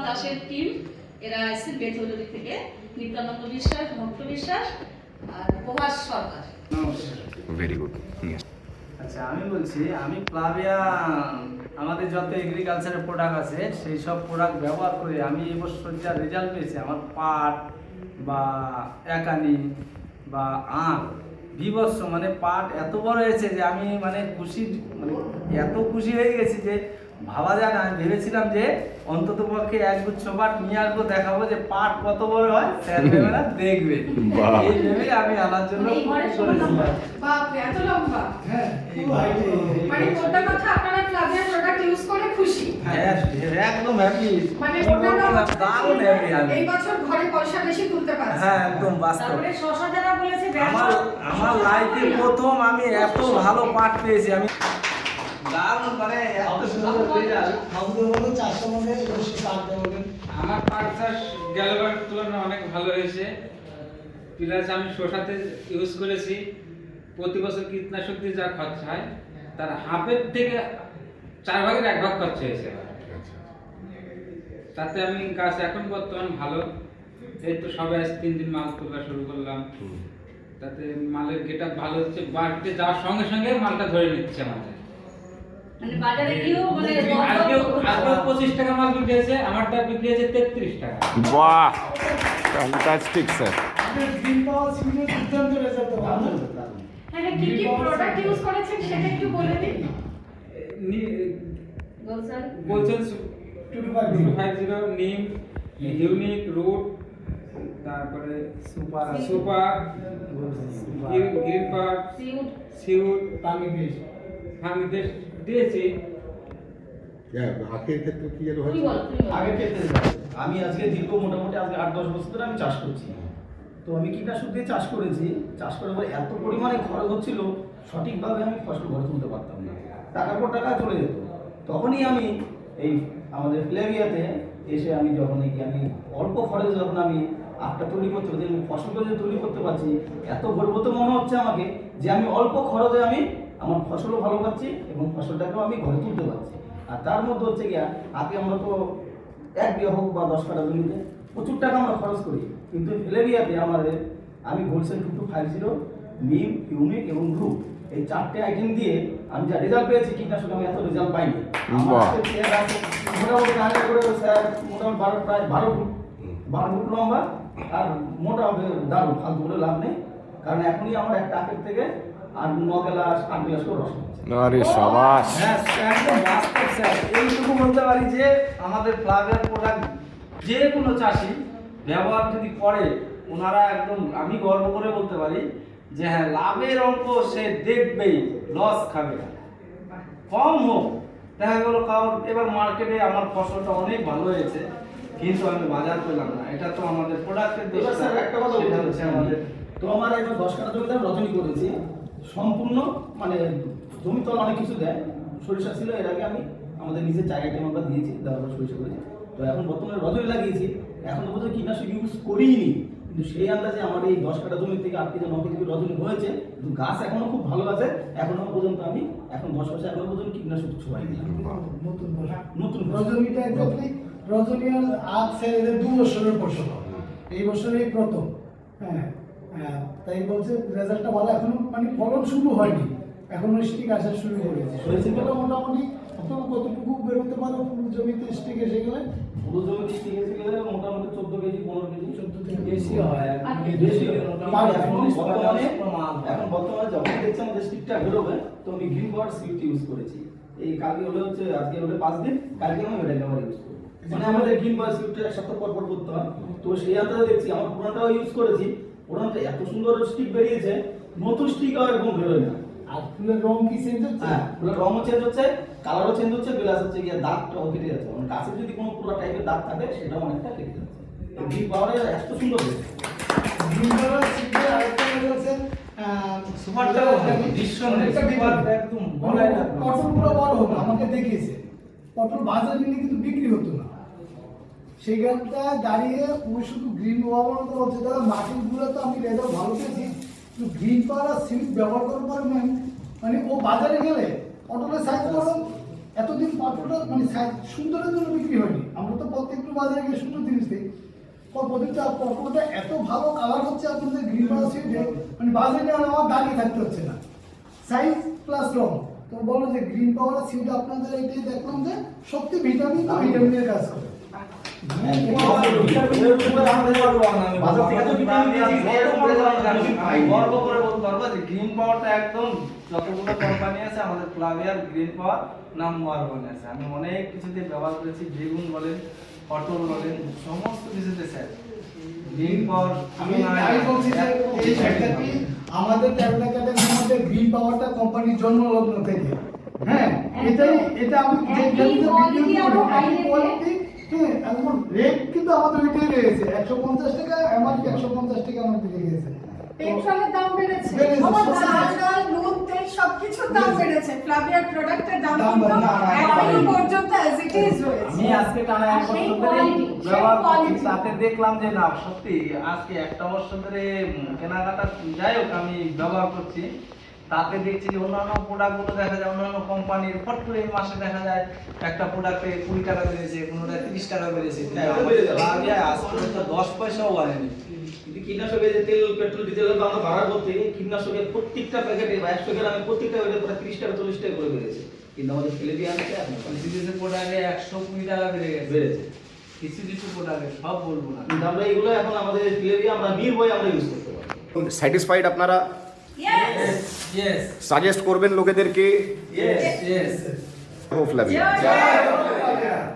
দাসের টিম, এরা এসেছে বেথুলি থেকে, নিত্যানন্দ বিশ্বাস, ভক্ত বিশ্বাস আর প্রভাস সরকার। Very good. আচ্ছা, আমি বলছি, আমি প্লাবিয়া আমাদের যত এগ্রিকালচারের প্রোডাক্ট আছে সেই সব প্রোডাক্ট ব্যবহার করে আমি এবছর যা রেজাল্ট পেয়েছি, আমার পাট বা একানি বা আখ বিভৎস, মানে পাট এত বড় হয়েছে যে আমি মানে খুশি, মানে এত খুশি হয়ে গেছি যে ভাবা যায় না। আমি ভেবেছিলাম যে অন্তত পক্ষে একগুচ্ছ পাট নিয়ে আসবো, দেখাবো যে পাট কত বড় হয়, স্যার ম্যামেরা দেখবে। এই ভেবে আমি আনার জন্য করেছিলাম। বাপরে, এত লম্বা! হ্যাঁ, মানে মোটা কথা আপনারা প্লাবিয়া প্রোডাক্ট ইউজ করে খুশি? হ্যাঁ, একদম হ্যাপি, মানে দারুণ হ্যাপি আমি। এই বছর ঘরে পয়সা বেশি তুলতে পারছি। হ্যাঁ, একদম বাস্তব। তারপরে শশা যারা বলেছে আমার লাইফে প্রথম আমি এত ভালো পাট পেয়েছি। আমি দারুণ, মানে এত সুন্দর রেজাল্ট। আমার পাট চাষ গেলবার তুলনায় অনেক ভালো হয়েছে। প্লাস আমি শসাতে ইউজ করেছি, প্রতি বছর কীটনাশক দিয়ে যা খরচা হয় তার হাফের থেকে 4 ভাগের 1 ভাগ খরচা হয়েছে এবার। তাতে আমি গাছ এখন বর্তমান ভালো। এই তো সবে আজ 3 দিন মাল তোলা শুরু করলাম, তাতে মালের গেট আপ ভালো হচ্ছে। বাড়িতে যাওয়ার সঙ্গে সঙ্গে মালটা ধরে নিচ্ছে আমাদের। মানে বাজারে গিয়েও মানে আজকেও 25 টাকা মাল বিক্রি হয়েছে, আমারটা বিক্রি হয়েছে 33 টাকা। বাহ, ফ্যান্টাস্টিক স্যার। মানে কি কি প্রোডাক্ট ইউজ করেছেন সেটা একটু বলে দিন। বলছেন বলছেন 2250 নিম, ইউনিক, রুট, তারপরে super super, green park, seaweed, fungicides দিয়েছি। আখের ক্ষেত্রে কি যেন তুমি হয়েছে? বলো, তুমি বলো। আগের ক্ষেত্রে আমি আজকে দীর্ঘ মোটামুটি আজকে 8-10 বছর ধরে আমি চাষ করছি। তো আমি কীটনাশক দিয়ে চাষ করেছি, চাষ করার পর এত পরিমাণে খরচ হচ্ছিল, সঠিকভাবে আমি ফসল ঘরে তুলতে পারতাম না, টাকার পর টাকা চলে যেত। তখনই আমি এই আমাদের প্লেভিয়াতে এসে আমি যখন আমি অল্প খরচে যখন আমি আখটা তৈরি করতে পারছি, ফসলটা যে তৈরি করতে পারছি, এত গর্বিত মনে হচ্ছে আমাকে যে আমি অল্প খরচে আমি আমার ফসলও ভালো পাচ্ছি এবং ফসলটাকেও আমি ঘরে তুলতে পারছি। আর তার মধ্যে হচ্ছে গিয়া, আগে আমরা তো 1 বিঘা হোক বা 10 কাঠা জমিতে প্রচুর টাকা আমরা খরচ করি, কিন্তু ফেলেভিয়াতে আমাদের আমি হোলসেল 2250, নিম, ইউনিক এবং গ্রুপ, এই 4টে আইটেম দিয়ে আমি যা রেজাল্ট পেয়েছি, কীটনাশক আমি এত রেজাল্ট পাইনি। মোটামুটি আগে করে স্যার মোটামুটি প্রায় 12 ফুট লম্বা, আর মোটা হবে দারুণ, ফালতু করে লাভ নেই, কারণ এখনই আমার একটা আখের থেকে আর 9 গ্লাস 8 গ্লাস করে রস হচ্ছে। আরে শাবাশ। হ্যাঁ, একদম বাস্তব স্যার। এইটুকু বলতে পারি যে আমাদের প্লাবিয়ার প্রোডাক্ট যে কোনো চাষি ব্যবহার যদি করে, ওনারা একদম, আমি গর্ব করে বলতে পারি যে হ্যাঁ, লাভের অঙ্ক সে দেখবেই, লস খাবে না। কম হোক, দেখা গেল কারণ এবার মার্কেটে আমার ফসলটা অনেক ভালো হয়েছে, কিন্তু আমি বাজার পেলাম না। এটা তো আমাদের প্রোডাক্টের দোষ। এবার স্যার একটা কথা বলতে হচ্ছে আমাদের, তো আমার একবার 10 কাঠা জমিতে আমি রজনী করেছি, সম্পূর্ণ মানে জমি তলা অনেক কিছু দেয়, সরিষা ছিল, এর আগে আমি আমাদের নিজের জায়গাটা আমরা দিয়েছি, দেওয়ার পর সরিষা করেছি। তো এখন বর্তমানে রজনী লাগিয়েছি, এখন তো বোধহয় কীটনাশক ইউজ করিনি, কিন্তু সেই আন্দাজে আমার এই 10 কাঠা জমি থেকে 8 কেজি 9 কেজি রজনী হয়েছে, কিন্তু গাছ এখনো খুব ভালো আছে। এখনো পর্যন্ত আমি এখন 10 বছর এখনো পর্যন্ত কীটনাশক ছোঁয়াইনি। নতুন রজনীটা একদমই রজনী আর আখ স্যার এদের 2 বছরের ফসল, এই বছরই প্রথম। হ্যাঁ, তাই বলছে রেজাল্টটা ভালো, এখনো মানে ফলন শুরু হয়নি, এখনো স্টিক আসা শুরু করেছে। সেটা মোটামুটি আপনার কতটুকু বেরোতে পারো ফুল জমিতে স্টিক এসে গেলে? পুরো জমিতে স্টিক এসে গেলে মোটামুটি 14 কেজি 15 কেজি 14 থেকে বেশি হয়, বেশি হয়। বর্তমানে এখন বর্তমানে যখন দেখছি আমাদের স্টিকটা বেরোবে, তো আমি গ্রিন পাওয়ার সিট ইউজ করেছি। এই কালকে হলে হচ্ছে, আজকে হলে 5 দিন, কালকে আমি ওটা ব্যবহার ইউজ করবো। মানে আমাদের গ্রিন পাওয়ার সিটটা 1 সপ্তাহ পর পর করতে হয়। তো সেই আন্দাজে দেখছি আমার পুরানটাও ইউজ করেছি, পুরানটা এত সুন্দর স্টিক বেরিয়েছে, নতুন স্টিক আর এরকম বেরোয় না। আর ফুলের রং কি চেঞ্জ হচ্ছে? হ্যাঁ, ফুলের রঙও চেঞ্জ হচ্ছে, কালারও চেঞ্জ হচ্ছে, প্লাস হচ্ছে গিয়ে দাগটাও কেটে যাচ্ছে। মানে গাছে যদি কোনো পুরো টাইপের দাগ থাকে, সেটাও অনেকটা কেটে যাচ্ছে। গ্রিন পাওয়ারের এত সুন্দর দেখতে। গ্রিন কালার সিটে আরেকটা বলছেন সুপারটা ভীষণ সুপার, একদম বলাই না। পটলগুলো বড় হতো, আমাকে দেখিয়েছে পটল বাজারে নিলে কিন্তু বিক্রি হতো না, সেখানটা দাঁড়িয়ে উনি শুধু গ্রিন ব্যবহার করে বলছে দাদা মাটিগুলো তো আমি রেজাল্ট ভালো পেয়েছি, কিন্তু গ্রিন পাওয়ার সিট ব্যবহার করার পরে মানে ও বাজারে গেলে পটলের সাইজ বড়, এতদিন পাথরটা মানে সুন্দরের জন্য বিক্রি হয়নি। আমরা তো প্রত্যেকটা বাজারে গিয়ে সুন্দর জিনিস দিই, প্রত্যেকটা পটলটা এত ভালো কালার হচ্ছে আপনাদের গ্রিন পাওয়ার সিটে, মানে বাজারে আমার দাঁড়িয়ে থাকতে হচ্ছে না, সাইজ প্লাস রং। তো বলো যে গ্রিন পাওয়ার সিট আপনাদের এটাই দেখলাম যে সত্যি ভিটামিন তো ভিটামিনের কাজ করে। বাজার থেকে তো ভিটামিন আমি গর্ব করে বলতে পারবো যে গ্রিন পাওয়ারটা একদম যতগুলো কোম্পানি আছে আমাদের প্লাবিয়ার গ্রিন পাওয়ার নাম্বার 1 আছে। আমি অনেক কিছুতে ব্যবহার করেছি, বেগুন বলেন, পটল বলেন, সমস্ত কিছুতে স্যার গ্রিন পাওয়ার। আমি বলছি যে এই exactly আমাদের ট্যাবলেটের মধ্যে গ্রিন পাওয়ারটা কোম্পানির জন্মলগ্ন থেকে, হ্যাঁ এটা আমি যে quality আরো high level। কোয়ালিটি, হ্যাঁ এখন রেট কিন্তু আমাদের ওইটাই রয়েছে 150 টাকা, এমআরপি 150 টাকা আমাদের দিকে গেছে। পেট্রোলের দাম বেড়েছে, বেড়েছে, আমার সব চাল কিছু। ডাল নুন তেল সবকিছুর দাম বেড়েছে, ফ্লাভিয়ার প্রোডাক্টের দাম দাম কিন্তু না, এখনো পর্যন্ত as it is রয়েছে। আমি আজকে টানা এক সেই বছর ধরে quality, সেই ব্যবহার করছি, quality। তাতে দেখলাম যে না সত্যি আজকে একটা বছর ধরে কেনাকাটা যাই হোক আমি ব্যবহার করছি, তাতে দেখছি যে অন্যান্য প্রোডাক্টগুলো দেখা যায় অন্যান্য কোম্পানির ফট করে এই মাসে দেখা যায় একটা প্রোডাক্টে 20 টাকা বেড়েছে, কোনোটা 30 টাকা বেড়েছে, হ্যাঁ, বেড়ে যাবে। আগে আজ পর্যন্ত 10 পয়সাও বাড়েনি। কিন্তু কীটনাশকের যে তেল পেট্রোল ডিজেলের দাম বাড়ার করতে কীটনাশকের প্রত্যেকটা প্যাকেটে বা 100 গ্রামে প্রত্যেকটা প্যাকেটে প্রায় 30 টাকা 40 টাকা করে বেড়েছে। কিন্তু আমাদের ফিলিপিয়ান আছে এখন কিছু কিছু প্রোডাক্টে 120 টাকা বেড়ে গেছে, বেড়েছে। কিছু কিছু প্রোডাক্টে, সব বলবো না। কিন্তু আমরা এগুলো এখন আমাদের ফিলিপিয়ান আমরা নির্ভয় আমরা ইউজ করতে পারি। স্যাটিসফাইড আপনারা? Yes! Yes, সাজেস্ট করবেন লোকেদেরকে? yes, yes. হোপ লাভ Yes!